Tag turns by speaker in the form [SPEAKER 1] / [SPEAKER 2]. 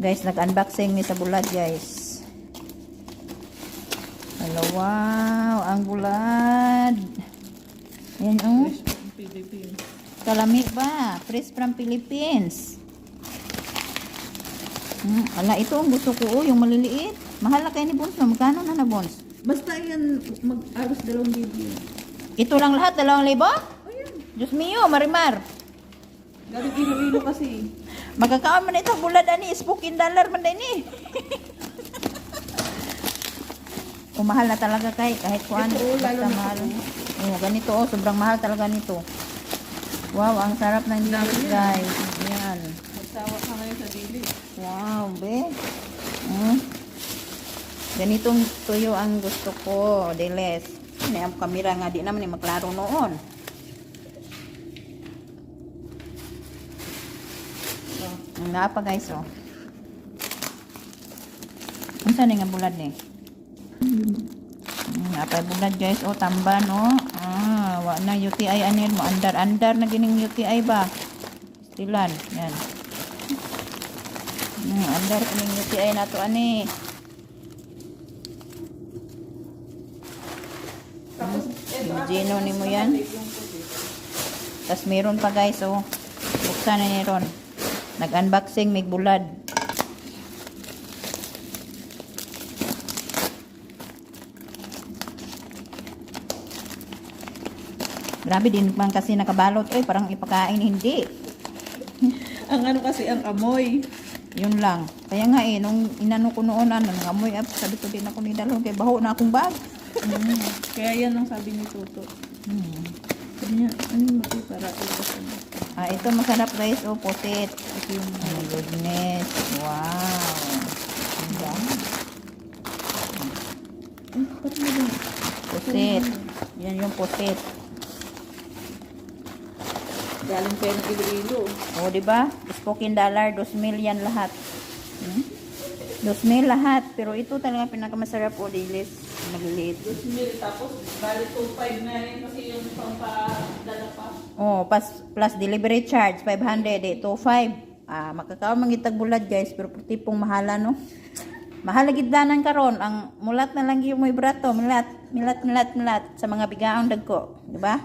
[SPEAKER 1] Guys, nag-unboxing ni sa bulad, guys. Hello, wow, ang bulad. Yan, oh. Kalami ba? Fresh from Philippines. Ala, ito ang gusto ko, oh, yung maliliit. Mahal na kayo ni Bons. Magkano na Bons?
[SPEAKER 2] Basta yan, mag-aros 2,000.
[SPEAKER 1] Ito lang lahat, 2,000?
[SPEAKER 2] Ayan.
[SPEAKER 1] Diyos mio, Marimar.
[SPEAKER 2] Galing Iloilo kasi.
[SPEAKER 1] Magkakaon man ito, bulad ani, $15 man din eh. Mahal na talaga kahit kuan.
[SPEAKER 2] Ito, lalo
[SPEAKER 1] Basta
[SPEAKER 2] na
[SPEAKER 1] mahal.
[SPEAKER 2] ito.
[SPEAKER 1] Oh, ganito oh, sobrang mahal talaga nito. Wow, ang sarap ng dilis, guys. Ayan.
[SPEAKER 2] Magsawa ka ngayon sa dili.
[SPEAKER 1] Wow, be. Ganitong tuyo ang gusto ko, diles. May ang kamera nga di naman maklaro noon. Nga pa guys, oh. Ang saan nga bulad ni? Apa bulad guys, oh, tamban, oh. Wa na UTI anil mo, andar na gining UTI ba? Stilan, yan. Andar kining UTI na to ani.
[SPEAKER 2] Tapos, ito
[SPEAKER 1] Gino ni mo yan. Tas meron pa guys, oh. Buksan na ni ron. Nag-unboxing may bulad. Grabe din man kasi nakabalot. Oy, parang ipakain hindi.
[SPEAKER 2] ang ano kasi, ang amoy.
[SPEAKER 1] Yun lang. Kaya nga eh, nung inano ko noon, nangamoy up, sabi ko din ako ni Dalon, kaya baho na akong bag.
[SPEAKER 2] Kaya yan ang sabi ni Toto. Sabi niya, ano yung mati para
[SPEAKER 1] Ito masarap guys, oh, pusit. Oh my goodness. Wow. Diba? Pusit. Yan yung pusit.
[SPEAKER 2] Galing pa yung Iloilo.
[SPEAKER 1] O, diba? $15, 2,000 yan lahat. 2,000 lahat. Pero ito talaga pinakamasarap, o, dilis. Maliliit.
[SPEAKER 2] 2,000, tapos bali 2,500 na yun kasi yung pang-padala pa.
[SPEAKER 1] Oh, plus delivery charge, 500, 2,500. Makakaon mangitag bulad, guys. Pero tipong mahala, no? Mahal na giddanan karon ang mulat na lang yung may brato. Milat sa mga bigaong dagko. Diba?